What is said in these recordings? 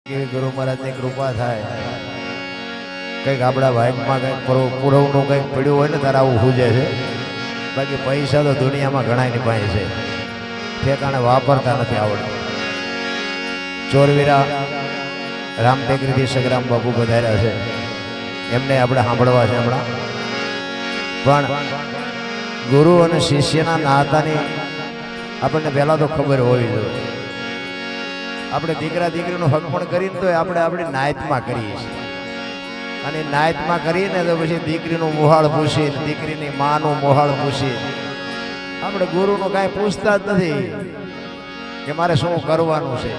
કે ગુરુ મહારાજની કૃપા થાય કંઈક આપણા ભાગમાં કંઈક પુરવનું કંઈક પડ્યું હોય ને તારે આવું સૂજે છે. બાકી પૈસા તો દુનિયામાં ઘણાની પાસે છે, ઠેકાણે વાપરતા નથી આવડતું. ચોરવીરા રામટેકરીથી સગરામ બાપુ પધાર્યા છે, એમને આપણે સાંભળવા છે હમણાં. પણ ગુરુ અને શિષ્યના નાતાની આપણને પહેલાં તો ખબર હોવી જોઈએ. આપણે દીકરા દીકરીનું હક પણ કરીને તો આપણે આપણી નાયતમાં કરીએ છીએ, અને નાયતમાં કરીને તો પછી દીકરીનું મોહાળ પૂછીએ, દીકરીની માનું મોહાળ પૂછીએ. આપણે ગુરુનું કાંઈ પૂછતા જ નથી કે મારે શું કરવાનું છે.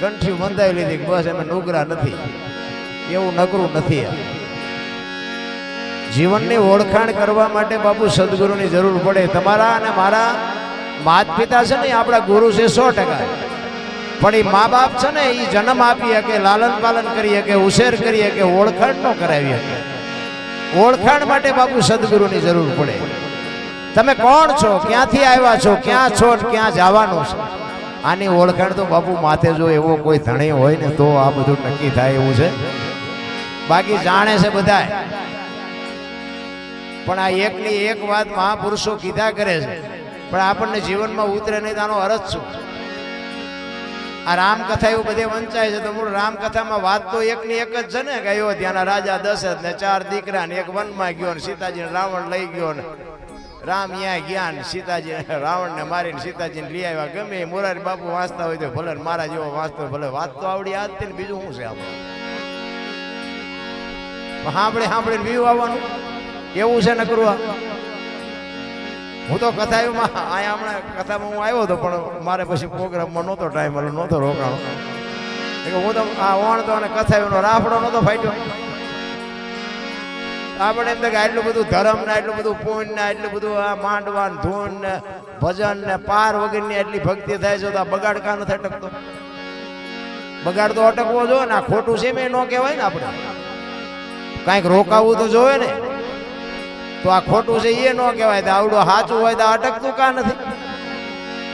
કંઠી બંધાવી લીધી બસ એમ નુગરા નથી, એવું નકરું નથી. જીવનની ઓળખાણ કરવા માટે બાપુ સદગુરુની જરૂર પડે. તમારા અને મારા માત પિતા છે ને આપણા ગુરુ છે 100%. પણ એ મા બાપ છે ને એ જન્મ આપી શકે, લાલન પાલન કરી શકે, ઉછેર કરી શકે, ઓળખાણ ન કરાવી શકે. ઓળખાણ માટે બાપુ સદગુરુની જરૂર પડે. તમે કોણ છો, ક્યાંથી આવ્યા છો, ક્યાં છો, ક્યાં જવાનું છે, આની ઓળખાણ તો બાપુ માથે જો એવો કોઈ ધણી હોય ને તો આ બધું નક્કી થાય એવું છે. બાકી જાણે છે બધા, પણ આ એકની એક વાત મહાપુરુષો કીધા કરે છે, પણ આપણને જીવનમાં ઉતરે નહીં. આનો અર્થ શું? આ રામકથા એવું બધે વંચાય છે, તો મૂળ રામકથામાં વાત તો એકની એક જ છે ને કે અયોધ્યાના રાજા દશરથ ને 4 દીકરા ને એક વનમાં ગયો ને સીતાજીને રાવણ લઈ ગયો ને રામ ત્યાં ગયા ને સીતાજી રાવણને મારીને સીતાજીને લઈ આવ્યા. ગમે મોરારી બાપુ વાંચતા હોય તો ભલે, મારા જેવો વાંચતો હોય ભલે, વાત તો આવડી આ જ. બીજું શું છે આપણે સાંભળીને વ્યૂ આવવાનું એવું છે ને કરવા. હું તો કથામાં અહીંયા હમણાં કથામાં હું આવ્યો હતો, પણ મારે પછી પ્રોગ્રામમાં નહોતો ટાઈમ, એટલે નહોતો રોકાણો. હું તો આ વણતો અને કથાનો રાફડો નહોતો ફાટ્યો. આપણે એમ કે આટલું બધું ધર્મ ને આટલું બધું પુણ્ય ને આટલું બધું આ માંડવાન ધૂન ને ભજન ને પાર વગરની આટલી ભક્તિ થાય છે, તો આ બગાડ કા નથી અટકતો? બગાડ તો અટકવો જોઈએ ને. આ ખોટું છે મેં ન કહેવાય ને. આપણે કાંઈક રોકાવું તો જોઈએ ને. તો આ ખોટું છે એ ન કહેવાય. તો આવડું સાચું હોય તો અટકતું કા નથી?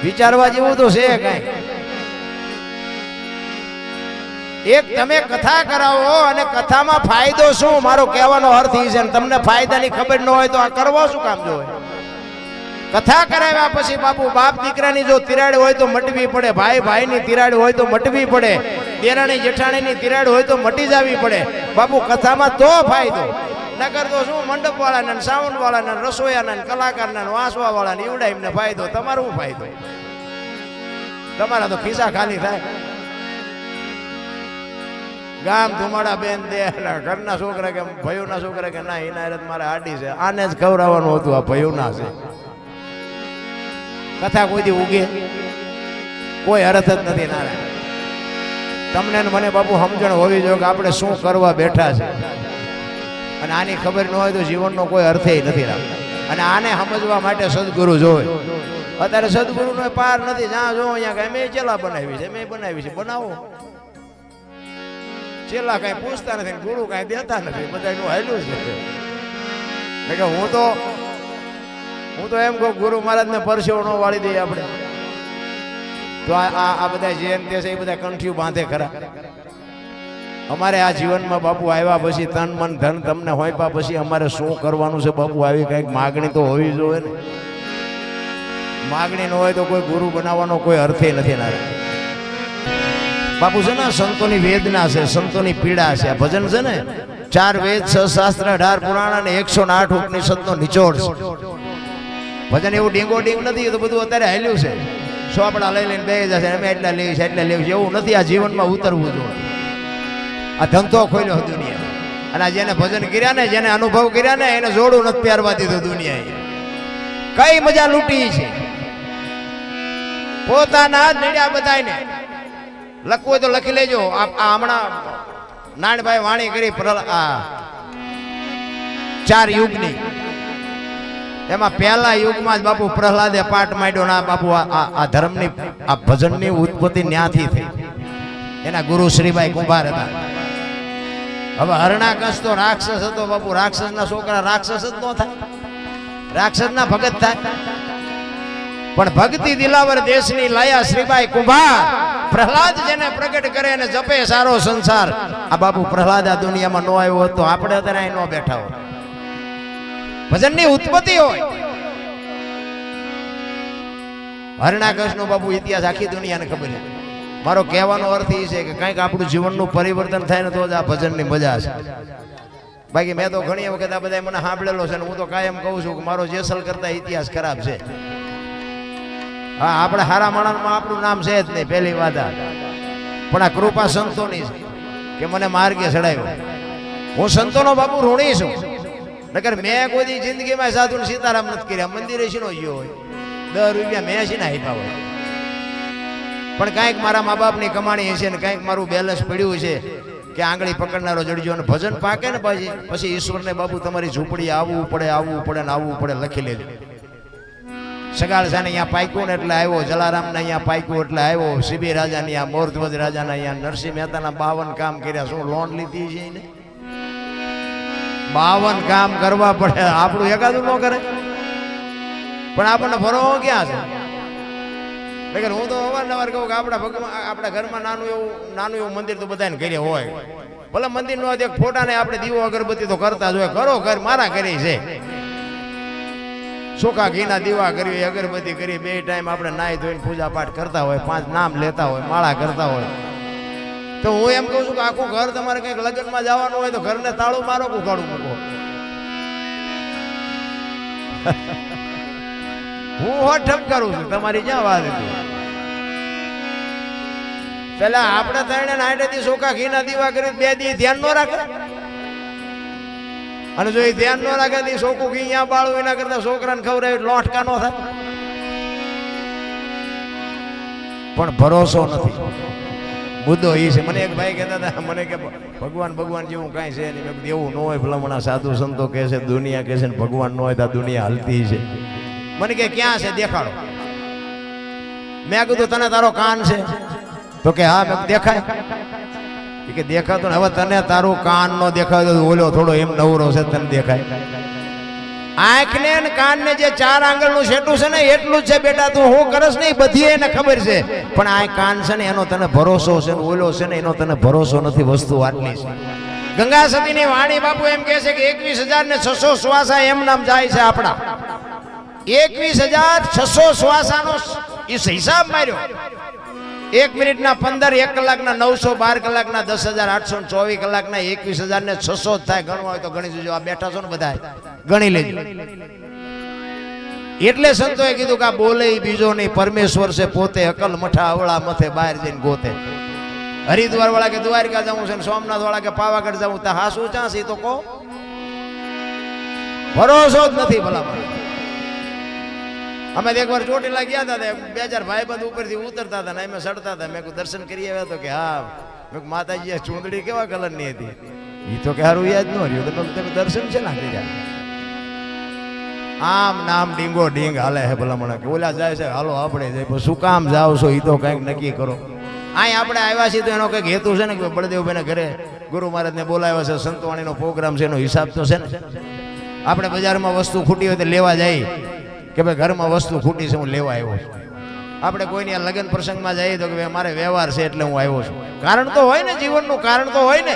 વિચારવા જેવું તો છે કાંઈ. એક તમે કથા કરાવો અને કથામાં ફાયદો શું? મારો કહેવાનો અર્થ એ છે. તમને ફાયદાની ખબર ન હોય તો આ કરવો શું કામ જોઈએ? કથા કરાવ્યા પછી બાપુ બાપ દીકરાની જો તિરાડ હોય તો મટવી પડે, ભાઈ ભાઈની તિરાડ હોય તો મટવી પડે, દેરાણી જેઠાણીની તિરાડ હોય તો મટી જવી પડે બાપુ કથામાં, તો ફાયદો. નગર તો શું મંડપ વાળાને, સાઉન્ડ વાળાને, રસોયાને, કલાકારને, વાંસવા વાળાને એવડા એમને ફાયદો. તમારો શું ફાયદો? તમારા તો ખિસ્સા ખાલી થાય. ગામ ધુમાડા બેન દે, ઘરના છોકરા કે ભયોના છોકરા કે ના એના મારે આડી છે, આને જ ખવડાવવાનું હતું, આ ભયોના છે. કથા કોઈ દી ઉગે કોઈ અર્થ જ નથી. નારાયણ તમને મને બાપુ સમજણ હોવી જોઈએ કે આપણે શું કરવા બેઠા છે, અને આની ખબર ન હોય તો જીવનનો કોઈ અર્થ નથી રાખતા. અને આને સમજવા માટે સદગુરુ જોવે. અત્યારે સદગુરુનો પાર નથી. જ્યાં જો અહીંયા કઈ મેં ચેલા બનાવી છે, મેં બનાવી છે, બનાવો. ચેલા કઈ પૂછતા નથી, ગુરુ કઈ દેતા નથી, બધા એનું હાલ્યું છે. હું તો એમ કહું ગુરુ મહારાજ ને પરસેવો ન વાળી દઈએ આપણે તો આ બધા જૈન તે છે એ બધા કંઠિયું બાંધે ખરા. અમારે આ જીવનમાં બાપુ આવ્યા પછી તન મન ધન તમને હોયપા પછી અમારે શું કરવાનું છે બાપુ? આવી કઈક માગણી તો હોવી જોઈએ ને. માગણી ન હોય તો કોઈ ગુરુ બનાવવાનો કોઈ અર્થે નથી. ના બાપુ છે ને સંતોની વેદના છે, સંતોની પીડા છે. આ ભજન છે ને 4 વેદ 6 શાસ્ત્ર 18 પુરાણ અને 108 ઉપનિષદનો નિચોડ છે. ભજન એવું ડીંગો ડીંગ નથી. તો બધું અત્યારે હાલ્યું છે. સોપડા લઈ લઈને બે જશે, અમે એટલા લેવી છે એટલા લેવી છે, એવું નથી. આ જીવનમાં ઉતરવું જોઈએ. આ ધંધો ખોલ્યો દુનિયા. અને જેને ભજન કર્યા ને, જેને અનુભવ કર્યા ને, એને જોડું નથી પહેરવા દીધું દુનિયાએ. કઈ મજા લૂંટી છે. પોતાના જ નીડ્યા બધાને. લખવું હોય તો લખી લેજો. આ હમણાં નાનભાઈ વાણી કરી 4 યુગની, એમાં પહેલા યુગમાં જ બાપુ પ્રહલાદે પાઠ માંડ્યો. ના બાપુ આ ધર્મની આ ભજનની ઉત્પત્તિ ન્યાથી થઈ. એના ગુરુ શ્રીભાઈ કુંભાર હતા. હવે હરણાકશ તો રાક્ષસ હતો બાપુ. રાક્ષસના છોકરા રાક્ષસ જ ન થાય, રાક્ષસના ભગત થાય. પણ ભક્તિ દિલાવર દેશની લાયા શ્રીભાઈ કુંભાર પ્રહલાદ જેને પ્રગટ કરે અને જપે સારો સંસાર. આ બાપુ પ્રહલાદ આ દુનિયામાં ન આવ્યો હોત તો આપણે અત્યારે અહીં ન બેઠા હોત. ભજનની ઉત્પત્તિ હોય. હરણાકૃષ્ણ બાપુ ઇતિહાસ આખી દુનિયાને ખબર છે. મારો કહેવાનો અર્થ એ છે કે કંઈક આપણું જીવનનું પરિવર્તન થાય ને તો જ આ ભજનની મજા છે. બાકી મેં તો ઘણી વખત આ બધા મને સાંભળેલો છે ને હું તો કાયમ કહું છું કે મારો જેસલ કરતા ઇતિહાસ ખરાબ છે. હા, આપણે હારા માણસમાં આપણું નામ છે જ નહીં પહેલી વાત. પણ આ કૃપા સંતોની છે કે મને માર્ગે ચડાવ્યો. હું સંતોનો બાપુ ઋણી છું. નકર મેં કોઈ જિંદગીમાં સાધુ સીતારામ નથી કર્યા. મંદિરે શીનો ગયો હોય, 10 રૂપિયા મેં શીના આપ્યા હોય. પણ કાંઈક મારા મા બાપની કમાણી હશે ને કાંઈક મારું બેલેન્સ પડ્યું છે કે આંગળી પકડનારો જડજો અને ભજન પાકે ને પછી ઈશ્વરને બાપુ તમારી ઝૂંપડી આવવું પડે ને આવવું પડે લખી લેજો. સગાળસાને અહીંયા પાક્યું ને એટલે આવ્યો, જલારામને અહીંયા પાક્યું એટલે આવ્યો, શિબી રાજાને અહીંયા, મોરધ્વજ રાજાના અહીંયા, નરસિંહ મહેતાના 52 કામ કર્યા. શું લોન લીધી છે એને? 52 કામ કરવા પડે. આપણું એકાદું ન કરે પણ આપણને ફરો ક્યાં છે? હું તો અવારનવાર કહું કે આપણા ઘરમાં નાનું એવું મંદિર તો બધાને ઘરે હોય. ભલે મંદિર નો એક ફોટા ને આપણે દીવો અગરબત્તી તો કરતા જ હોય. કરો ઘર મારા ઘરે છે. ચોખા ઘીના દીવા કરી, અગરબત્તી કરી, 2 ટાઈમ આપણે નાહી ધોઈને પૂજા પાઠ કરતા હોય, 5 નામ લેતા હોય, માળા કરતા હોય. તો હું એમ કહું છું કે આખું ઘર તમારે કંઈક લગ્નમાં જવાનું હોય તો ઘરને તાળું મારો, ઉઘાડું મૂકો. હું હોઠપ કરું છું, તમારી ક્યાં વાત હતી? પેલા આપણે 3 8 દી ચોખા ઘીના દીવા કરી 2 દી ધ્યાન ન રાખે. અને જો એ ધ્યાન ન રાખે તો ચોખ્ખું ઘી અહીંયા બાળવું એના કરતા છોકરાને ખવડાવે લોટકા ન થાય. પણ ભરોસો નથી. મુદ્દો એ છે. મને એક ભાઈ કહેતા હતા, મને કે ભગવાન જેવું કાંઈ છે નહીં. એવું ન હોય. ભલામણા સાધુ સંતો કહે છે, દુનિયા કહે છે, ભગવાન ન હોય તો દુનિયા હલતી છે. મને કે ક્યાં છે દેખાડો. મેં કીધું તને તારો કાન છે? તો કે હા. મેં દેખાય કે દેખાતો ને. હવે તને તારું કાન નો દેખાય તો ઓલો થોડો એમ નવરો છે તને દેખાય. આંખને ને કાનને જે 4 આંગળનું સેટું છે ને એટલું જ છે બેટા. તું હું કરસ નહીં બધી એને ખબર છે. પણ આ કાન છે ને એનો તને ભરોસો છે ને ઓલો છે ને એનો તને ભરોસો નથી. વસ્તુ આટલી છે. ગંગા સતીની વાણી બાપુ એમ કહે છે કે 21,600 શ્વાસા એમ નામ જાય છે આપણા. 21,600 શ્વાસાનો હિસાબ માર્યો. 1 મિનિટના 15, 1 કલાકના 900, 12 કલાકના 10,824 કલાકના 21,600 થાય. ગણવા હોય તો ગણી જોજો. આ બેઠા છો ને બધા ગણી લેજો. એટલે સંતોએ કીધું કે આ બોલે બીજો નહીં, પરમેશ્વર છે પોતે. અકલ મઠા અવળા મથે બહાર જઈને ગોતે. હરિદ્વાર વાળા કે દ્વારકા જવું છે, સોમનાથ વાળા કે પાવાગઢ જવું, તો હા શું ચાંસી તો કહો. ભરોસો જ નથી. ભલા અમે એક વાર ચોટીલા ગયા હતા, 2 ભાઈબંધ ઉપરથી ઉતરતા હતા ને અમે ચડતા હતા. મેં દર્શન કરી આવ્યા તો કે હા. મેં માતાજી ચૂંદડી કેવા કલરની હતી? એ તો કે હારું યાદ ન રહ્યું. તમે દર્શન છે ના કર્યા? આમ નામ ડીંગો ડીંગ હાલે હે. ભલા મને કે ઓલા જાય છે, હાલો આપણે જાય. શું કામ જાવ છો એ તો કંઈક નક્કી કરો. અહીં આપણે આવ્યા છીએ તો એનો કંઈક હેતુ છે ને કે બળદેવભાઈને ઘરે ગુરુ મહારાજને બોલાવ્યા છે, સંતવાણીનો પ્રોગ્રામ છે, એનો હિસાબ તો છે ને. આપણે બજારમાં વસ્તુ ખૂટી હોય તો લેવા જાય કે ભાઈ ઘરમાં વસ્તુ ખૂટી છે હું લેવા આવ્યો છું. આપણે કોઈની લગ્ન પ્રસંગમાં જઈએ તો કે મારે વ્યવહાર છે એટલે હું આવ્યો છું. કારણ તો હોય ને, જીવનનું કારણ તો હોય ને.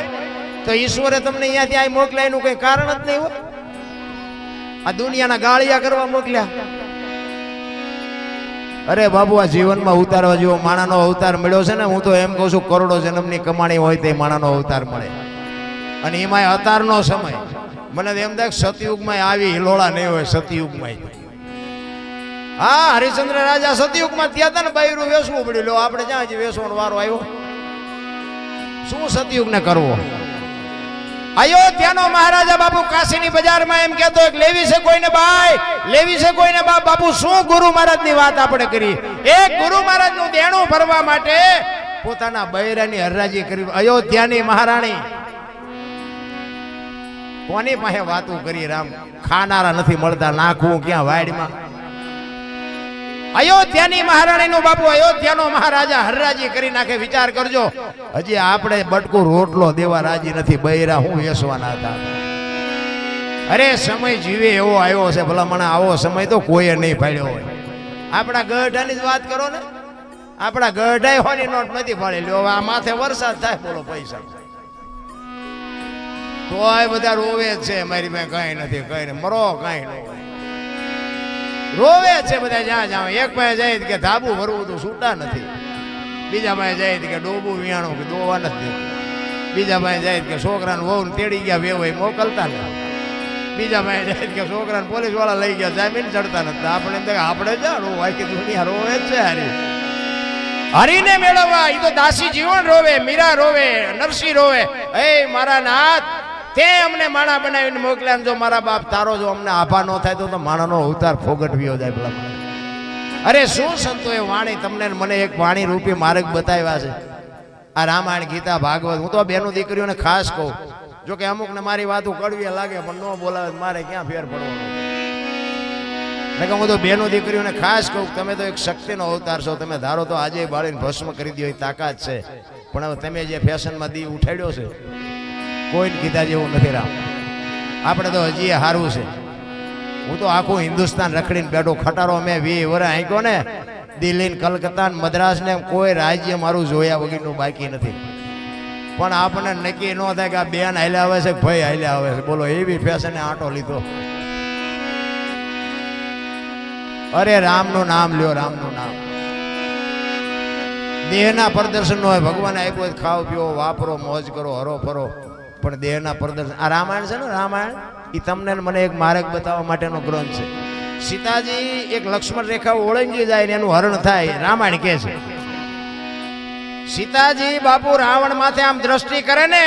તો ઈશ્વરે તમને અહીંયાથી અહીં મોકલ્યા એનું કંઈ કારણ જ નહીં હોય. આ દુનિયાના ગાળિયા કરવા મોકલ્યા. અરે બાબુ આ જીવનમાં ઉતારવા જેવો માણાનો અવતાર મળ્યો છે ને. હું તો એમ કહું છું કરોડો જન્મની કમાણી હોય તે માણાનો અવતાર મળે. અને એમાં અતારનો સમય મને એમ થાય સતયુગમાં આવી હિલોળા નહીં હોય. સતયુગમાં હા, હરિશ્ચંદ્ર રાજા સતયુગમાં ત્યાં હતા ને બૈરું વેસવું પડ્યું. લો આપણે જ્યાં હજી વેસવાનો વારો આવ્યો. શું સતયુગને કરવો? અયોધ્યાનો મહારાજા બાપુ કાશીની બજારમાં એમ કહેતો લેવી છે કોઈને બાઈ, લેવી છે કોઈને બાપ. બાપુ શું ગુરુ મહારાજની વાત આપણે કરી. એક ગુરુ મહારાજનું દેણું ભરવા માટે પોતાના બૈરાની હરરાજી કરી. અયોધ્યાની મહારાણી કોની પાસે વાતું કરી? રામ ખાનારા નથી મળતા, નાખવું ક્યાં વાડમાં? અયોધ્યાની મહારાણીનું બાપુ અયોધ્યાનો મહારાજા હરરાજી કરી નાખે. વિચાર કરજો, હજી આપણે બટકું રોટલો દેવા રાજી નથી. બૈરા હું વેસવાના હતા. અરે સમય જીવે એવો આવ્યો છે. ભલા મને આવો સમય તો કોઈએ નહીં પાડ્યો હોય. આપણા ગઢાની જ વાત કરો ને. આપણા ગઢાઈ હોની નોટ નથી ફાળી લ્યો. આ માથે વરસાદ થાય બોલો પૈસા તોય બધા રોવે જ છે. મારી પાસે કઈ નથી કઈ નહીં મરો કઈ ન રોવે છે બધા. જ્યાં જાવ એક પાસે જાય કે ધાબુ ભરવું તો છૂટા નથી, બીજા પાસે જાય કે ડોબું વિયાણું કે દોવા નથી, બીજા પાસે જાય કે છોકરાને વહુ તેડી ગયા વેવાય મોકલતા નથી, બીજા પાસે જાય કે છોકરાને પોલીસ વાળા લઈ ગયા જામીન ચડતા નથી. આપણે જા રોવ આખી દુનિયા રોવે જ છે. હરીને મેળવવા એ તો દાસી જીવન રોવે, મીરા રોવે, નરસિંહ રોવે. એ મારા નાથ તે અમને માણા બનાવીને મોકલ્યા. જો મારા બાપ તારો જો અમને આભા ન થાય તો માણાનો અવતાર ફોગટવ્યો જાય પેલા. અરે શું સંતો એ વાણી તમને મને એક વાણી રૂપી માર્ગ બતાવ્યા છે. આ રામાયણ ગીતા ભાગવત હું તો બેનો દીકરીઓને ખાસ કહું. જો કે અમુક ને મારી વાતો કડવી લાગે પણ ન બોલાવે મારે ક્યાં ફેર પડવાનો. હું તો બેનો દીકરીઓને ખાસ કહું તમે તો એક શક્તિનો અવતાર છો. તમે ધારો તો આજે બાળીને ભસ્મ કરી દો એ તાકાત છે, પણ હવે તમે જે ફેશનમાં દી ઉઠાડ્યો છે કોઈને કીધા જેવું નથી. રામ આપણે તો હજી હારવું છે. હું તો આખું હિન્દુસ્તાન રખડીને બેઠો ખટારો મેં 20 વર્ષ આંક્યો ને. દિલ્હી કલકત્તા મદ્રાસ ને કોઈ રાજ્ય મારું જોયા વગરનું બાકી નથી. પણ આપણને નક્કી ન થાય કે આ બેન હાલ્યા આવે છે ભાઈ હાલ્યા આવે છે. બોલો એવી ફેશને આંટો લીધો. અરે રામનું નામ લ્યો, રામનું નામ. દેહના પ્રદર્શન હોય ભગવાને આપ્યું ખાઓ પીઓ વાપરો મોજ કરો હરો ફરો, પણ દેહના પ્રદર્શન આ રામાયણ છે ને રામાયણ એ તમને મને એક માર્ગ બતાવવા માટેનો ગ્રંથ છે. સીતાજી એક લક્ષ્મણ રેખા ઓળંગી જાય ને એનું હરણ થાય રામાયણ કે છે. સીતાજી બાપુ રાવણ માથે આમ દ્રષ્ટિ કરે ને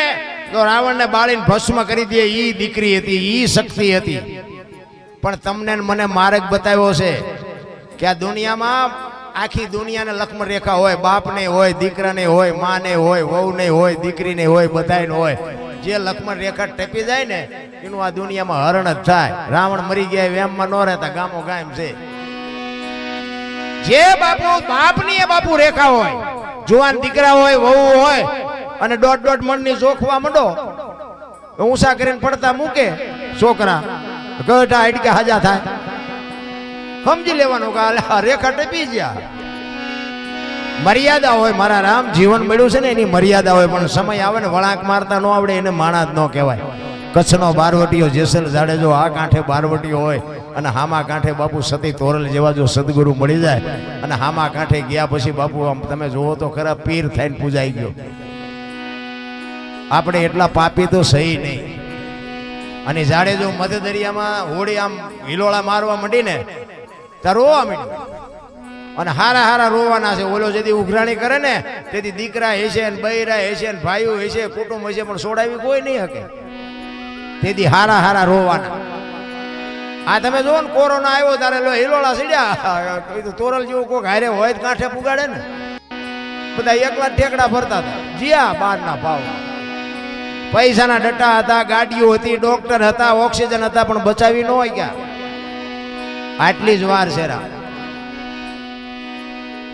તો રાવણને બાળીને ભસ્મ કરી દે. ઈ દીકરી હતી, ઈ શક્તિ હતી. પણ તમને મને માર્ગ બતાવ્યો છે કે આ દુનિયામાં આખી દુનિયાને લક્ષ્મણ રેખા હોય. બાપને હોય, દીકરાને હોય, માને હોય, વહુને હોય, દીકરીને હોય, બધાને હોય. જે લક્ષ્મણ રેખા ટપી જાય ને એનું આ દુનિયામાં હરણ જ થાય. રાવણ મરી ગયા વેમમાં ન રહેતા ગામો ગામ છે. જે બાપુ બાપની એ બાપુ રેખા હોય, જુવાન દીકરા હોય, વહુ હોય અને 1.5 મણની જોખવા માંડો ઊંચા કરીને પડતા મૂકે છોકરા ગઢા હાડકે હાજા થાય. સમજી લેવાનું કે રેખા ટપી ગયા. મર્યાદા હોય મારા રામ. જીવન મળ્યું છે ને એની મર્યાદા હોય, પણ સમય આવે ને વળાંક મારતા ન આવડે એને માણા જ ન કહેવાય. કચ્છનો બારવટીયો જેસલ જાડેજો આ કાંઠે બારવટીયો હોય અને હામા કાંઠે બાપુ સતી તોરલ જેવા જો સદગુરુ મળી જાય અને હામા કાંઠે ગયા પછી બાપુ આમ તમે જોવો તો ખરા પીર થઈને પૂજાઈ ગયો. આપણે એટલા પાપી તો સહી નહીં. અને જાડેજો મધ્ય દરિયામાં હોડી આમ હિલોળા મારવા માંડીને ત્યાં રોવા માંડ્યું. અને હારા હારા રોવાના છે. ઓલો જેથી ઉઘરાણી કરે ને તેથી દીકરા હશે ને બૈરા હશે ને ભાઈઓ હશે કુટુંબ હશે પણ છોડાવી કોઈ નહીં શકે. તેથી હારા હારા રોવાના. આ તમે જો ને કોરોના આવ્યો ત્યારે હિલોળા સીડ્યા તોરલ જેવું કોઈક હારે હોય કાંઠે પુગાડે ને. બધા એકલા ઠેકડા ફરતા હતા. જીયા બહારના ભાવ પૈસાના ડટ્ટા હતા, ગાડીઓ હતી, ડોક્ટર હતા, ઓક્સિજન હતા, પણ બચાવી ન હોય ક્યાં. આટલી જ વાર છે રામ.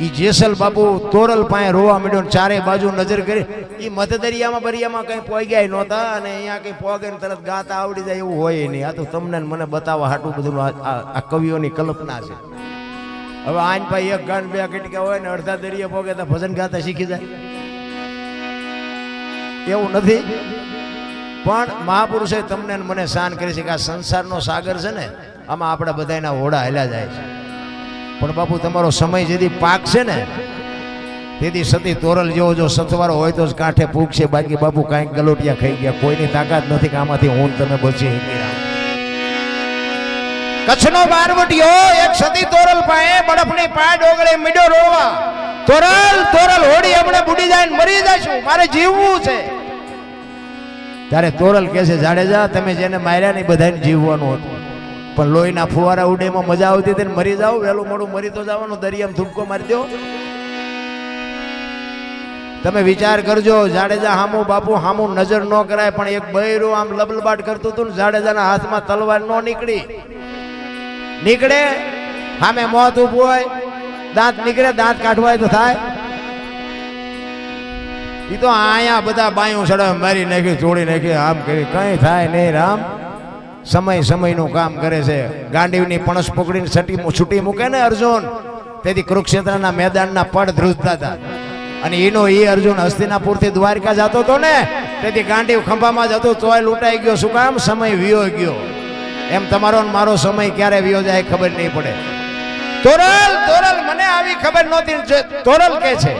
ઈ જેસલ બાપુ તોરલ પાસે રોવા માંડ્યો ને ચારે બાજુ નજર કરી. ઈ મધ્ય દરિયામાં બરિયામાં કઈ પોગ્યા નહોતા અને અહીંયા કઈ પોગે ને તરત ગાતા આવડી જાય એવું હોય નહીં. આ તો તમને મને બતાવવા હાટું બધું આ કવિઓની કલ્પના છે. હવે આન ભાઈ એક ગાન બે કટકા હોય ને અડધા દરિયા પોગે તો ભજન ગાતા શીખી જાય એવું નથી. પણ મહાપુરુષે તમને મને શાન કરી છે કે આ સંસારનો સાગર છે ને આમાં આપણે બધાના હોડા હાલ્યા જાય છે. પણ બાપુ તમારો સમય જેથી પાક છે ને તેથી સતી તોરલ જેવો જો સથવારો હોય તો જ કાંઠે પૂગશે. બાકી બાપુ કાંઈક ગલોટિયા ખાઈ ગયા. કોઈની તાકાત નથી કે આમાંથી હું તમે બચી શકી. કચ્છનો બારવટીયો એક સતી તોરલ પાસે બરફની પા ડોગળે મીડો રોવા. તોરલ તોરલ હોડી આપણે બુડી જાય મરી જઈશું, મારે જીવવું છે. ત્યારે તોરલ કહે છે જાડેજા તમે જેને માર્યા ને બધાને જીવવાનું હતું, પણ લોહીના ફુવારા ઉડેમાં મજા આવતી હતી ને મરી જાવ. વહેલું મોડું મરી તો જવાનું. દરિયામાં ધૂપકો મારી દો. તમે વિચાર કરજો. જાડેજા હામું બાપુ હામું નજર ન કરાય, પણ એક બૈરું આમ લબલબાટ કરતું હતું ને જાડેજાના હાથમાં તલવાર ન નીકળે. સામે મોત ઉભું હોય, દાંત નીકળે, દાંત કાઢવાય તો થાય. એ તો આયા બધા બાયું સડાવ મારી નાખી, ચોડી નાખી, આમ કરી કઈ થાય નહીં રામ. સમયનું કામ કરે છે. ગાંડીવની પણસ પકડીને છૂટી મૂકે ને અર્જુન તેથી કુરુક્ષેત્રના મેદાનના પડ ધ્રુજતા હતા. અને એનો એ અર્જુન હસ્તિનાપુરથી દ્વારકા જતો હતો ને, તેથી ગાંડીવ ખંભામાં જતો તોય લૂંટાઈ ગયો. શું કામ? સમય વિયો ગયો. એમ તમારો ને મારો સમય ક્યારે વિયો જાય ખબર નહીં પડે. તોરલ તોરલ મને આવી ખબર નહોતી. તોરલ કે છે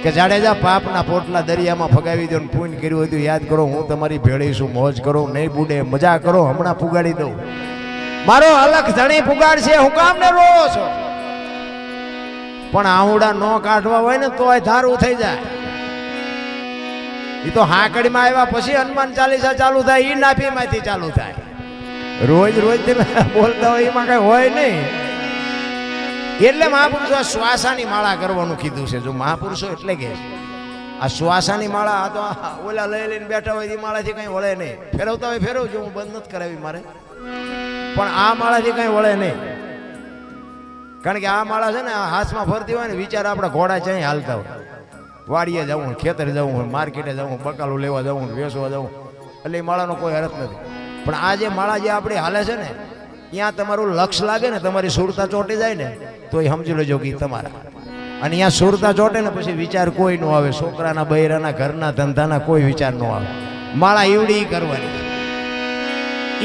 કે જાડેજા પાપના પોટલા દરિયામાં ફગાવી દો ને પૂન કર્યું હોય તો યાદ કરો, હું તમારી ભેળી છું. મોજ કરો, નહીં બુડે, મજા કરો, હમણાં પુગાડી દઉં. મારો અલખ ધણી પુગાડ છે, હું કામ ને રોવો છો? પણ આહુડા નો કાઢવા હોય ને તોય ધારું થઈ જાય. એ તો હાકડીમાં આવ્યા પછી હનુમાન ચાલીસા ચાલુ થાય, ઈ નાભીમાંથી ચાલુ થાય. રોજ રોજ તમે બોલતા હોય એમાં કઈ હોય નહીં. એટલે મહાપુરુષો આ શ્વાસાની માળા કરવાનું કીધું છે. જો મહાપુરુષો એટલે કે આ શ્વાસાની માળા, આ તો ઓલા લઈ લઈને બેઠા હોય એ માળાથી કઈ વળે નહીં. ફેરવતા હોય ફેરવજો, હું બંધ નથી કરાવી મારે, પણ આ માળાથી કઈ વળે નહીં. કારણ કે આ માળા છે ને હાથમાં ફરતી હોય ને, વિચાર આપણા ઘોડા ચાઈ હાલતા હોય, વાડીએ જવું, ખેતર જવું, માર્કેટે જવું, બકાલું લેવા જવું, વેચવા જવું, એટલે એ માળાનો કોઈ અર્થ નથી. પણ આ જે માળા જે આપણી હાલે છે ને, ત્યાં તમારું લક્ષ લાગે ને, તમારી સુરતા ચોંટી જાય ને, તો એ સમજી લેજો કે તમારા. અને ત્યાં સુરતા ચોંટે ને પછી વિચાર કોઈ ન આવે, છોકરાના બૈરાના ઘરના ધંધાના કોઈ વિચાર ન આવે. માળા ઈવડી કરવાની.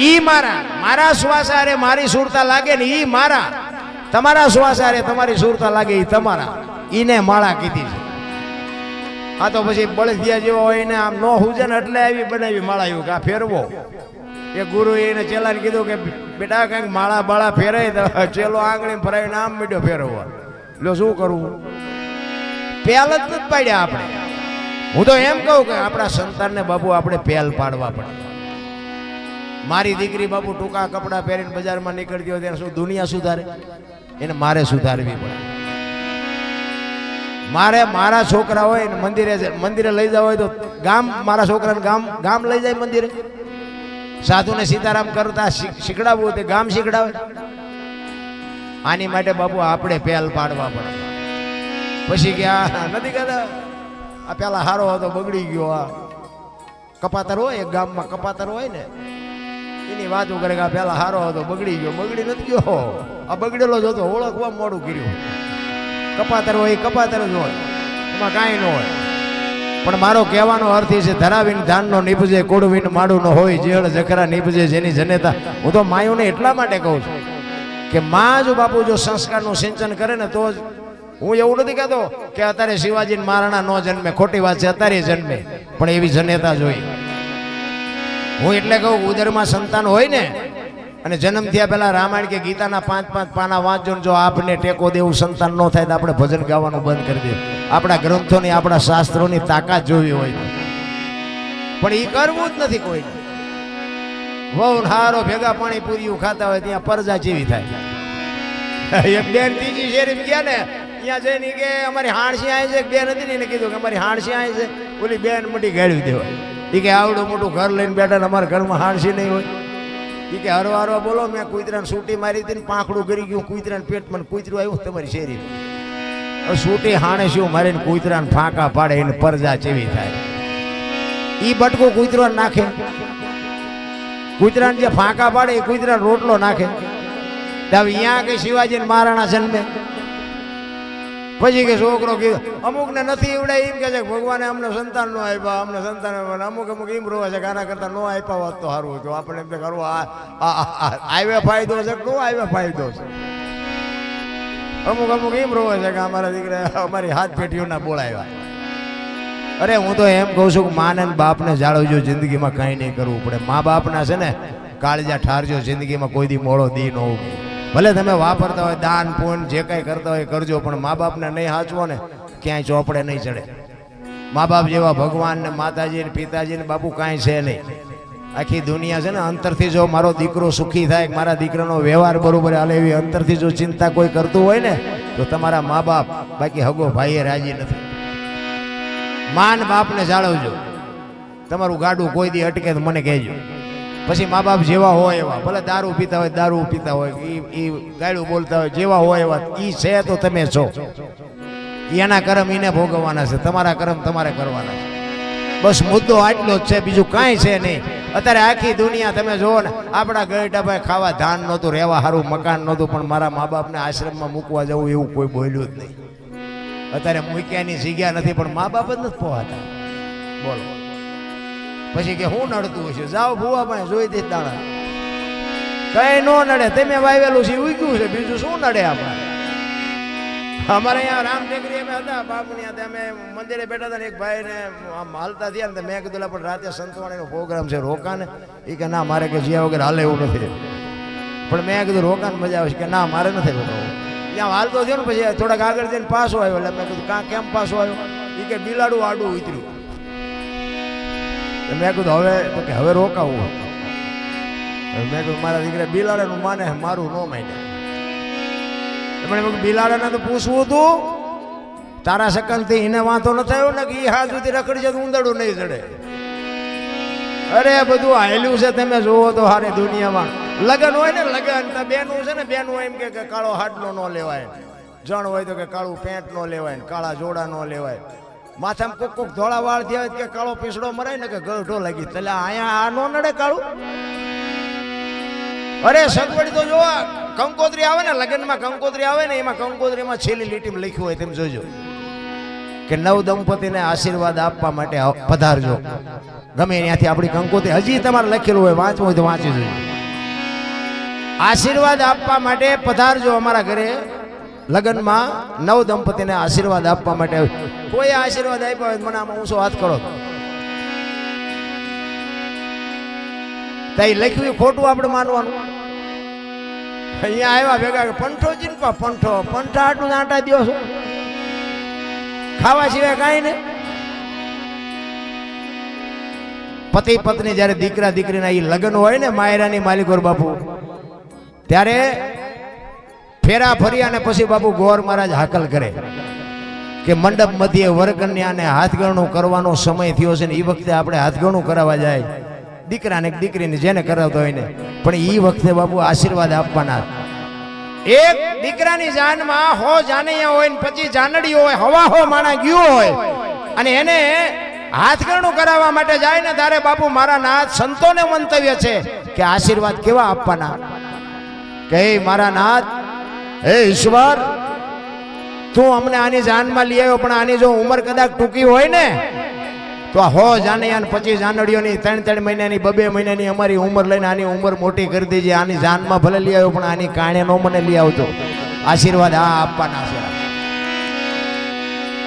ઈ મારા શ્વાસ હારે મારી સુરતા લાગે ને, ઈ મારા. તમારા શ્વાસ હારે તમારી સુરતા લાગે, ઈ તમારા. ઈને માળા કીધી છે. આ તો પછી બળદિયા જેવો હોય ને આમ નો હુજે ને એટલે આવી બનાવી માળા. એવું કે આ ફેરવો. એ ગુરુ એને ચેલાને કીધું કે બેટા કંઈક માળા બાળા ફેરાય તો ચેલો આંગળી ફરાવીને આમ મીડ્યો ફેરવવા. લો શું કરવું? પહેલ જ નથી પાડ્યા આપણે. હું તો એમ કહું કે આપણા સંતાનને બાપુ આપણે પહેલ પાડવા પડે. મારી દીકરી બાપુ ટૂંકા કપડાં પહેરીને બજારમાં નીકળતી હોય ત્યારે શું દુનિયા સુધારે? એને મારે સુધારવી પડે. મારે મારા છોકરા હોય ને મંદિરે લઈ જવા હોય તો મારા છોકરાને ગામ લઈ જાય મંદિરે. સાધુને સીતારામ કરતા શીખડાવવું તે ગામ શીખડાવે. આની માટે બાપુ આપણે પહેલ પાડવા પડે. પછી કે આ નથી કહેતા આ પેલા હારો હતો બગડી ગયો. આ કપાતર હોય એક ગામમાં, કપાતર હોય ને એની વાતો કરે કે આ પેલા હારો હતો બગડી ગયો. બગડી નથી ગયો, આ બગડેલો જ હતો, ઓળખવા મોડું કર્યું. કપાતર હોય એ કપાતર જ હોય, એમાં કાંઈ ન હોય. પણ મારો કહેવાનો અર્થ એ છે, ધરાવીને ધાનનો નીપજે, કોડવીને માડું ન હોય, જેળ જખરા નીપજે જેની જનેતા. હું તો માયુને એટલા માટે કહું છું કે માં જો બાપુ જો સંસ્કારનું સિંચન કરે ને તો જ. હું એવું નથી કહેતો કે અત્યારે શિવાજી મહારાણા નો જન્મે, ખોટી વાત છે, અત્યારે જન્મે, પણ એવી જનેતા જોઈ. હું એટલે કહું ઉદરમાં સંતાન હોય ને અને જન્મ થયા પહેલા રામાયણ કે ગીતાના 5-5 પાના વાંચજો. જો આપને ટેકો દેવું સંતાન ન થાય તો આપણે ભજન ગાવાનું બંધ કરી દઈએ. આપણા ગ્રંથોની, આપણા શાસ્ત્રોની તાકાત જોવી હોય, પણ એ કરવું જ નથી કોઈ. વહુ હારો ભેગા પાણી પૂરીયું ખાતા હોય ત્યાં પરજા જેવી થાય. એક બેન ત્રીજી શેરી ગયા ને, ત્યાં જઈને કે અમારી હાણસી આવી છે. બેન હતી ને એને કીધું કે અમારી હાણસી આવી છે. ઓલી બેન મોટી ગાળી દેવાય. એ કે આવડું મોટું ઘર લઈને બેઠા ને અમારા ઘરમાં હાણસી નહીં હોય. એ કે હરવા હરવા બોલો, મેં કૂતરાને સૂટી મારી હતી ને પાંખડું કરી ગયું કૂતરાને પેટમાં, કૂતરું આવ્યું તમારી શેરી. સૂટી હાણે શું મારીને કૂતરાને ફાંકા પાડે એને પરજા ચેવી થાય. એ બટકું કૂતરો નાખે, કૂતરાને જે ફાંકા પાડે એ કૂતરાને રોટલો નાખે. હવે અહીંયા કઈ શિવાજી મહારાણા જન્મે. પછી કે છોકરો કીધું અમુક ને નથી એવડે એમ કે છે ભગવાને અમને સંતાન નો આપ્યા, અમને સંતાન આપ્યા. અમુક એમ રોવા છે કે આના કરતા નો આપ્યા હોત તો સારું હતું. આપણે એમ કરવું આવ્યા ફાયદો છે કે નો આવ્યા ફાયદો છે. અમુક એમ રોવે છે કે અમારા દીકરા અમારી હાથ પેટીઓના બોલાવ્યા. અરે હું તો એમ કહું છું કે માને બાપને જાળવજો, જિંદગીમાં કાંઈ નહીં કરવું પડે. મા બાપના છે ને કાળજા ઠારજો, જિંદગીમાં કોઈ દી મોડો દી ન ઉગે. ભલે તમે વાપરતા હોય દાન પૂન જે કાંઈ કરતા હોય કરજો, પણ મા બાપને નહીં હાચવો ને ક્યાંય ચોપડે નહીં ચડે. મા બાપ જેવા ભગવાન ને માતાજી ને પિતાજી ને બાપુ કાંઈ છે નહીં. આખી દુનિયા છે ને અંતરથી જો મારો દીકરો સુખી થાય, મારા દીકરાનો વ્યવહાર બરોબર હાલે એવી અંતરથી જો ચિંતા કોઈ કરતું હોય ને તો તમારા મા બાપ, બાકી હગો ભાઈએ રાજી નથી. માન બાપને જાળવજો. તમારું ગાડું કોઈ દી અટકે તો મને કહેજો. પછી મા બાપ જેવા હોય એવા, ભલે દારૂ પીતા હોય, એ ગાડું બોલતા હોય, જેવા હોય એવા ઈ છે તો તમે છો. એના કર્મ એને ભોગવવાના છે, તમારા કર્મ તમારે કરવાના છે. બસ મુદ્દો આટલો જ છે, બીજું કાંઈ છે નહીં. અત્યારે આખી દુનિયા તમે જુઓ ને, આપણા ગઈઢા ભાઈ ખાવા ધાન નહોતું, રહેવા સારું મકાન નહોતું, પણ મારા મા બાપને આશ્રમમાં મૂકવા જવું એવું કોઈ બોલ્યું જ નહીં. અત્યારે મૂક્યાની જગ્યા નથી, પણ મા બાપ જ નથી પોહાતા. બોલો પછી કે હું નડતું હશે? જાઓ ભૂવા ભાઈ જોઈ દે દાણા, કઈ નો નડે. તમે વાવેલું છે ઉગ્યું છે, બીજું શું નડે? આપણે અમારે અહીંયા રામટેકરી અમે હતા બાપની, અમે મંદિરે બેઠા હતા ને એક ભાઈ ને આમ હાલતા થયા ને, મેં કીધું પણ રાતે સંતવાણીનો પ્રોગ્રામ છે, રોકાને. એ કે ના મારે કે જ્યાં વગર હાલે એવું નથી. પણ મેં કીધું રોકાને મજા આવશે, કે ના મારે નથી રોકાવું. ત્યાં હાલતો થયો ને પછી થોડાક આગળ જઈને પાછો આવ્યો. એટલે મેં કીધું કેમ પાછો આવ્યો? એ કે બિલાડું આડું ઉતર્યું. મેં કીધું હવે તો કે હવે રોકાવું. મેં કીધું મારા દીકરા બિલાડાનું માને, મારું ન માને. બિલાડાને તો પૂછવું હતું, તારા શકલથી એને વાંધો ન થયો ને કે એ હાથ સુધી રખડી જતું ઊંધડું નહીં ચડે. અરે બધું હાલ્યું છે, તમે જોવો તો હારે દુનિયામાં. લગન હોય ને, લગન બેનું છે ને, બેનું એમ કે કાળો હાડલો ન લેવાય, જણ હોય તો કે કાળું પેન્ટ ન લેવાય, કાળા જોડા ન લેવાય. માથામાં કોક કોક ધોળા વાળ થયા કે કાળો પીસડો મરાય ને કે ગળઢો લાગી. એટલે અહીંયા આ નો નડે કાળું? અરે સગવડ તો જોવા, કંકોત્રી આવે ને લગ્નમાં, કંકોત્રી આવે ને એમાં કંકોત્રીમાં છેલ્લી લીટીમાં લખ્યું હોય, તેમ જોજો કે નવ દંપતીને આશીર્વાદ આપવા માટે પધારજો. ગમે ત્યાંથી આપણી કંકોત્રી હજી તમારે લખેલું હોય, વાંચવું હોય તો વાંચી જોઈએ. આશીર્વાદ આપવા માટે પધારજો અમારા ઘરે લગ્નમાં. નવ દંપતીને આશીર્વાદ આપવા માટે. કોઈ આશીર્વાદ આપ્યા હોય મને આમાં ઊંચો હાથ કરો. તઈ લખ્યું ખોટું આપણે માનવાનું. અહીંયા આવ્યા ભેગા પંઠો ચીનપા, પંઠો પંઠા આટલું આટા દો છો, ખાવા સિવાય કાંઈ નહીં. પતિ પત્ની જયારે દીકરા દીકરીના એ લગ્ન હોય ને, માયરાની માલિકોર બાપુ, ત્યારે ફેરા ફરી અને પછી બાપુ ગોર મહારાજ હાકલ કરે કે મંડપ મધ્યે વરકન્યાને હાથગણું કરવાનો સમય થયો છે ને, એ વખતે આપણે હાથગણું કરાવવા જાય દીકરાને દીકરીને જેને કરાવતો હોય ને. પણ એ વખતે બાપુ આશીર્વાદ આપવાના. એક દીકરાની જાનમાં 100 જાનૈયા હોય ને 25 જાનડીઓ હોય, હવા હો માણા ગયો હોય, અને એને હાથગણું કરાવવા માટે જાય ને, ત્યારે બાપુ મારા નાથ સંતોને મંતવ્ય છે કે આશીર્વાદ કેવા આપવાના. કે મારા નાથ, હે ઈશ્વર, તું અમને આની જાનમાં લઈ આવ્યો, પણ આની જો ઉંમર કદાચ ટૂંકી હોય ને તો 100 જાનૈયા ને 25 જાનડીઓની 3-3 મહિનાની 2-2 મહિનાની અમારી ઉંમર લઈને આની ઉંમર મોટી કરી દેજે. આની જાનમાં ભલે લઈ આવ્યો, પણ આની કાણે નો મને લઈ આવતો. આશીર્વાદ આ આપવાના છે.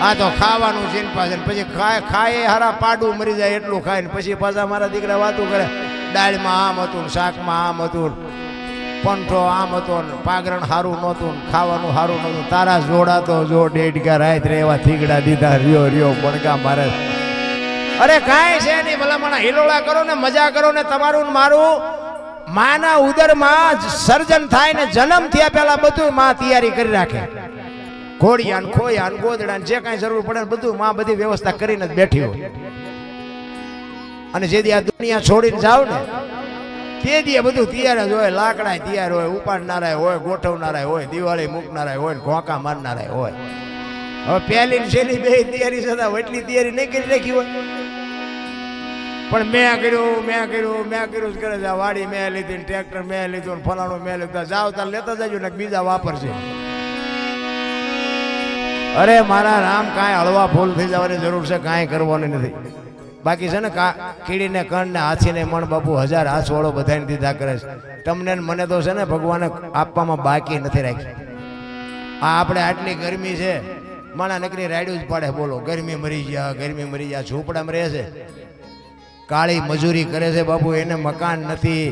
આ તો ખાવાનું ચિંતા છે, પછી ખાય હારા પાડું મરી જાય એટલું ખાય ને પછી પાછા મારા દીકરા વાતું કરે, દાળમાં આમ હતું, શાકમાં આમ હતું, પંઠો આમ હતો, પાગરણ સારું નહોતું, ખાવાનું સારું નહોતું. તારા જોડા તો જો 1.5 રાત રેવા થીગડા દીધા, રહ્યો રહ્યો બણકા મારે. અરે કાંઈ છે નહીં, ભલામણા હિલોળા કરો ને, મજા કરો ને. તમારું મારું માના ઉદરમાં સર્જન થાય ને, જન્મ થયા પહેલા બધું માં તૈયારી કરી રાખે. ઘોડિયા ને ખોયા ને ગોદડા ને જે કાંઈ જરૂર પડે બધું માં બધી વ્યવસ્થા કરીને જ બેઠી હોય. અને જેથી આ દુનિયા છોડીને જાવ ને તે દી બધું તૈયાર જ હોય. લાકડા તૈયાર હોય, ઉપાડનારા હોય, ગોઠવનારા હોય, દિવાળી મૂકનારા હોય, ઘોંકા મારનારા હોય. હવે પહેલી છેલ્લી બે તૈયારી છતાં એટલી તૈયારી નહીં કરી રાખી હોય, પણ મેં કર્યું કરે છે. વાડી મેં લીધી, ટ્રેક્ટર મેં લીધું, ફલાણું મેં લીધું. જાવ તાર લેતા જજો ને બીજા વાપરશે. અરે મારા રામ, કાંઈ હળવા ફૂલ થઈ જવાની જરૂર છે, કાંઈ કરવાની નથી. બાકી છે ને કીડીને કણ ને હાથીને મણ બાપુ 1000 હાથ વાળો બધાને દીધા કરે છે. તમને મને તો છે ને ભગવાને આપવામાં બાકી નથી રાખી. આ આપણે આટલી ગરમી છે, માણા નકરી રાડ્યું જ પાડે. બોલો ગરમી મરી ગયા, ઝૂંપડામાં રહે છે, કાળી મજૂરી કરે છે બાપુ. એને મકાન નથી,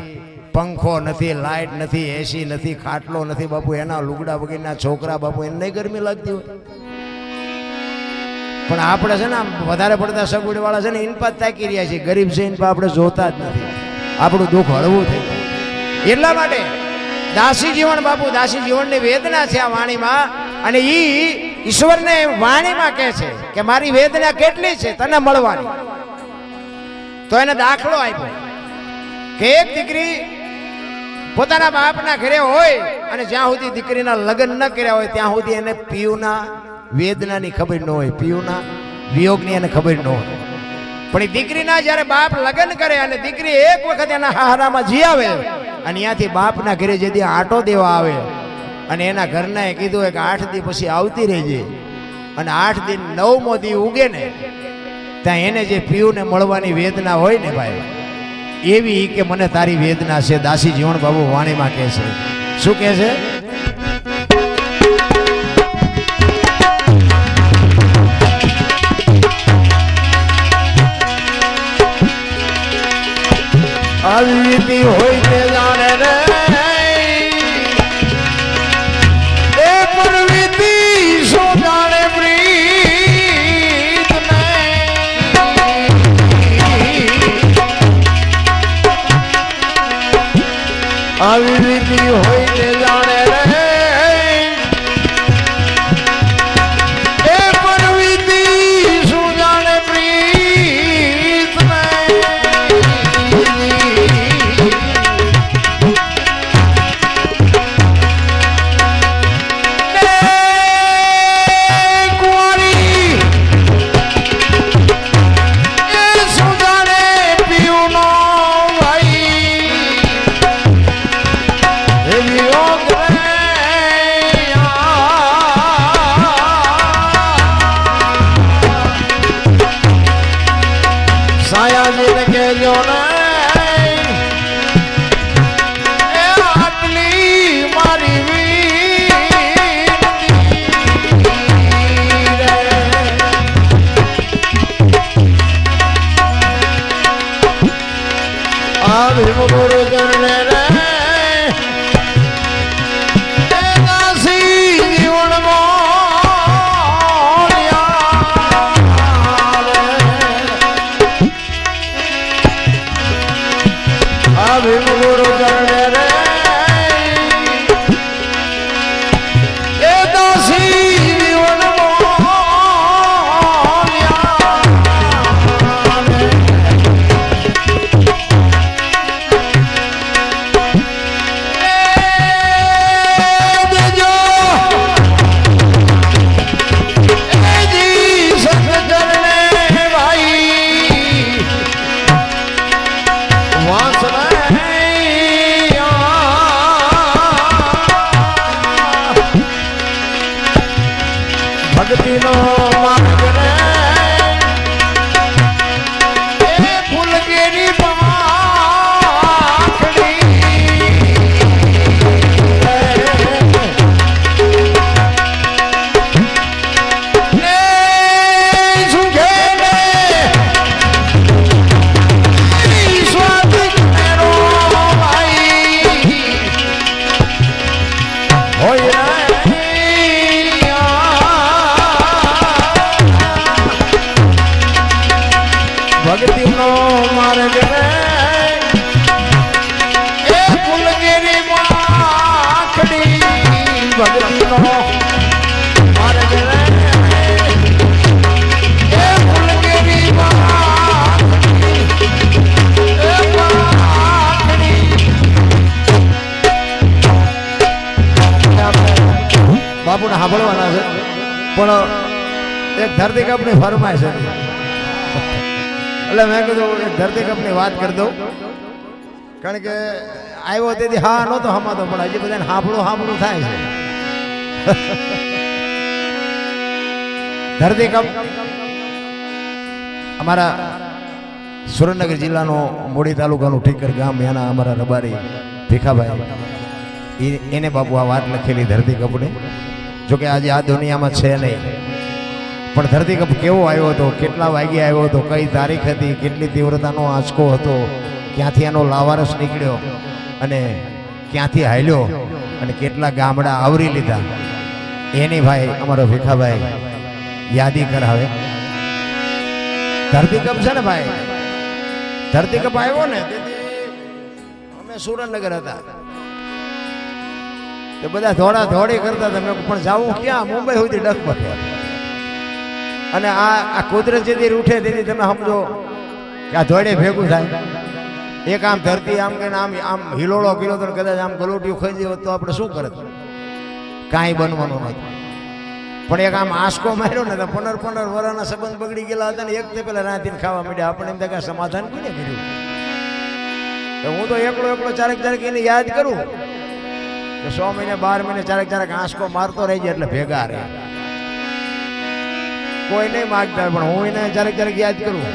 પંખો નથી, લાઇટ નથી, એસી નથી, ખાટલો નથી બાપુ. એના લુગડા વગેરેના છોકરા બાપુ, એને નહીં ગરમી લાગતી હોય. પણ આપણે છે ને વધારે પડતા સગવડ વાળા છે ને ઇનપા તાકી રહ્યા છે. ગરીબ છે ઇનપા આપણે જોતા જ નથી. આપણું દુઃખ હળવું થઈ જાય. એટલા માટે દાસી જીવન બાપુ, દાસી જીવનની વેદના છે આ વાણીમાં. અને ઈશ્વરને વાણીમાં કહે છે કે મારી વેદના કેટલી છે તને મળવાની. તો એને દાખલો આપ્યો કે એક દીકરી પોતાના બાપના ઘરે હોય અને જ્યાં સુધી દીકરીના લગ્ન ન કર્યા હોય ત્યાં સુધી એને પિયુના વેદનાની ખબર ન હોય, પિયુના વિયોગની એને ખબર ન હોય. પણ એ દીકરીના જ્યારે બાપ લગ્ન કરે અને દીકરી એક વખત એના હારામાં જી આવે અને ત્યાંથી બાપના ઘરે જેથી આટો દેવા આવે અને એના ઘરનાએ કીધું કે 8 દી પછી આવતી રહેજે અને 8 દિન 9મો દી ઉગે ને ત્યાં એને જે પીયુને મળવાની વેદના હોય ને ભાઈ એવી કે મને તારી વેદના છે. દાસી જીવણ બાબુ વાણીમાં કહે છે. શું કહે છે? આવી હોય તે જાણે રે એ પરવીતિ સો જાણે પ્રીત ને આવી રીતિ હોય તે જાણે રે એ પરવીતિ સો જાણે પ્રીત ને ભક્તિનો માર્ગ રે એ ફૂલગીરી પાંખડી ને સુખે ને સ્વાદ મેરો ભાઈ હોય ભક્તિનો માર્ગ રે એ ફૂલગીરી પાંખડી ભક્તિનો માર્ગ રે એ ફૂલગીરી પાંખડી એ પાંખડી બાપુને સાંભળવાના છે પણ એક ધરતીકપની ફરમાઈશ હતી એટલે મેં કીધું એક ધરતીકપની વાત કરી દઉં કારણ કે આવ્યો તેથી હા નહોતો હમાતો પણ હજી બધાને હાંભળું થાય છે. ધરતીકપ અમારા સુરેન્દ્રનગર જિલ્લાનો મોડી તાલુકાનું ઠીકર ગામ એના અમારા રબારી ભીખાભાઈ એને બાપુ આ વાત લખેલી ધરતીકપની. જોકે આજે આ દુનિયામાં છે નહીં પણ ધરતીકપ કેવો આવ્યો હતો, કેટલા વાગ્યે આવ્યો હતો, કઈ તારીખ હતી, કેટલી તીવ્રતાનો આંચકો હતો, ક્યાંથી એનો લાવારસ નીકળ્યો અને ક્યાંથી હાલ્યો અને કેટલા ગામડા આવરી લીધા એની ભાઈ અમારો ભીખાભાઈ યાદી કરાવે. ધરતીકપ છે ને ભાઈ, ધરતીકપ આવ્યો ને અમે સુરેન્દ્રનગર હતા તો બધા દોડા દોડી કરતા હતા. પણ જાવું ક્યાં, મુંબઈ સુધી ડગમગે. અને આ કુદરત જેથી ઉઠે તેથી તમે સમજો કે આ ધોડે ભેગું થાય. એક આમ ધરતી આમ કે આમ આમ હિલોળો કિલો તો કદાચ આમ ગલોટિયું ખાઈ જાય તો આપણે શું કરત? કાંઈ બનવાનું નથી. પણ એક આમ આંસકો માર્યો ને તો 15 વર્ષના સંબંધ બગડી ગયેલા હતા ને એક તે પેલા રાંધીને ખાવા માંડ્યા. આપણે એમ થાય સમાધાન કોને કર્યું? હું તો એકલો ચારેક એને યાદ કરું કે 6 મહિને 12 મહિને ચારેક આંસકો મારતો રહી જાય એટલે ભેગા રહે. કોઈ નહીં માગતા પણ હું એને ચારેક યાદ કરું.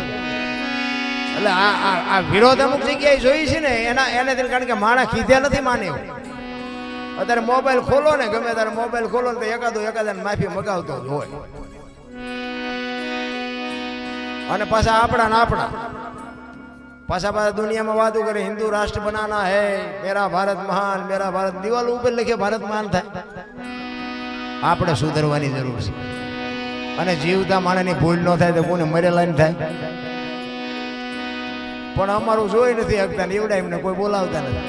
એટલે આ વિરોધ અમુક જગ્યાએ જોઈ છે ને એને કારણ કે માણસ કીધે નથી માને. અત્યારે મોબાઈલ ખોલો ને ગમે ત્યારે મોબાઈલ ખોલો ને તો એકાદા માફી મગાવતો જ હોય. અને પાછા આપણા પાછા દુનિયામાં વાતો કરે હિન્દુ રાષ્ટ્ર બનાના હે, મેરા ભારત મહાન, મેરા ભારત. દિવાલ ઉપર લખે ભારત મહાન થાય. આપણે સુધરવાની જરૂર છે. અને જીવતા માણસની ભૂલ ન થાય તો કોને મરેલા ને થાય. પણ અમારું જોઈ નથી શકતા ને એવડા એમને કોઈ બોલાવતા નથી.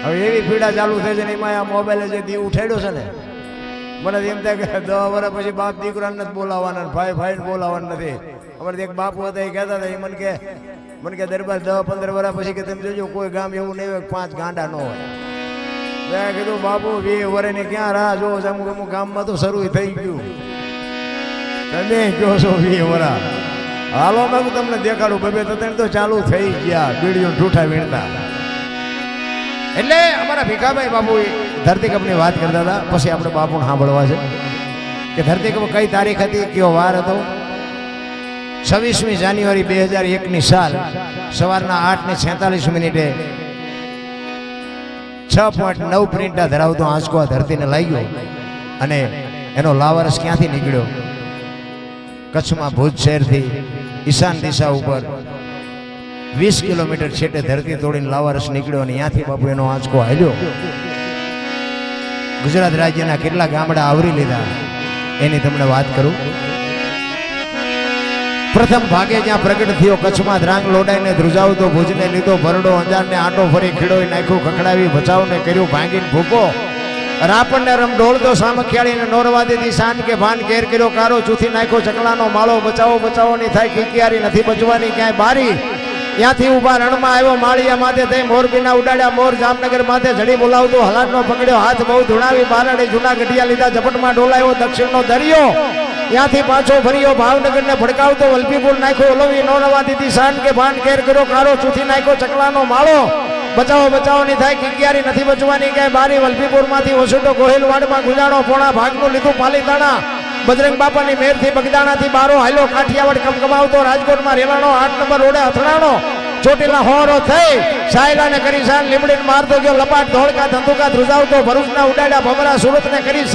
હવે એવી પીડા ચાલુ થઈ છે ને એમાં આ મોબાઈલે જે દી ઉઠાડ્યો છે ને મને એમ થાય કે 10 વર્ષ પછી બાપ દીકરાને નથી બોલાવવાના, ભાઈને બોલાવવાના નથી. અમારે એક બાપુ હતા એ કહેતા હતા, એ મને કે દરબાર 10-15 વર્ષ પછી કે તમે જોજો કોઈ ગામ એવું નહીં હોય 5 ગાંડા ન હોય. મેં કીધું બાપુ 20 વર્ષની ક્યાં રાહ જો અમુક ગામમાં તો શરૂ થઈ ગયું. તમે કહો છો 20 વર્ષ હાલો મેં તમને દેખાડું 2-3 તો ચાલુ થઈ ગયા બીડીઓ ઠૂઠા વીણતા. એટલે અમારા ભીખાભાઈ બાપુ ધરતીકપની વાત કરતા હતા. પછી આપણે બાપુને સાંભળવા છે કે ધરતીકપ કઈ તારીખ હતી, કયો વાર હતો? 26મી જાન્યુઆરી 2001ની સાલ સવારના 8:46 6.9 પ્રિન્ટા ધરાવતો આંચકો આ ધરતીને લાગ્યો. અને એનો લાવારસ ક્યાંથી નીકળ્યો? કચ્છમાં ભુજ શહેરથી ઈશાન દિશા ઉપર 20 કિલોમીટર છેટે ધરતી તોડીને લાવારસ નીકળ્યો. અને ત્યાંથી બાપુ એનો આંચકો હાલ્યો. ગુજરાત રાજ્યના કેટલા ગામડા આવરી લીધા એની તમને વાત કરું. પ્રથમ ભાગે જ્યાં પ્રગટ થયો કચ્છમાં ધ્રાંગ લોડાઈને ધ્રુજાવતો ભુજને લીધો ભરડો, અંજારને આટો ફરી ખીડોઈ નાખ્યું, ખખડાવી બચાવને કર્યું ભાંગીને ભૂકો, રાપણને રમ ઢોળતો સામખિયાળીને નોરવા દીધી શાન કે ભાન ઘેર કર્યો કારો, ચૂથી નાખ્યો ચકલાનો માળો, બચાવો ની થાય કિકિયારી નથી બચવાની ક્યાંય બારી. ત્યાંથી ઉભા રણમાં આવ્યો માળિયા માથે થઈ મોરબીના ઉડાડ્યા મોર, જામનગર માથે જડી બોલાવતો હલાટનો પકડ્યો હાથ બહુ ધૂણાવી બારડે જૂના ગઢિયા લીધા ઝપટમાં ડોલાયો દક્ષિણનો દરિયો. ત્યાંથી પાછો ફર્યો ભાવનગરને ભડકાવતો વલભીપુર નાખ્યો ઓલવી નો રવા દીધી શાન કે ભાન ઘેર કર્યો કારો, ચૂથી નાખ્યો ચકલાનો માળો, બચાવો ની થાય કિકિયારી નથી બચવાની ક્યાંય બારી. વલભીપુર માંથી વસુટો ગોહિલવાડમાં ગુજાણો, પોણા ભાગનું લીધું પાલીતાણા, બજરંગ બાપાની મેરથી બગદાણાથી બારો હાલ્યો, કાઠિયાવાડ કમકમાવતો રાજકોટમાં રેલાણો, 8 નંબર રોડે અથડાણો, ચોટીલા હોરો થઈ સાયલાને કરી શાન લીમડીને મારતો ગયો લપાટ, ધોળકા ધંધુકા ધ્રુજાવતો ભરૂચના ઉડાડ્યા ભમરા, સુરતને કરી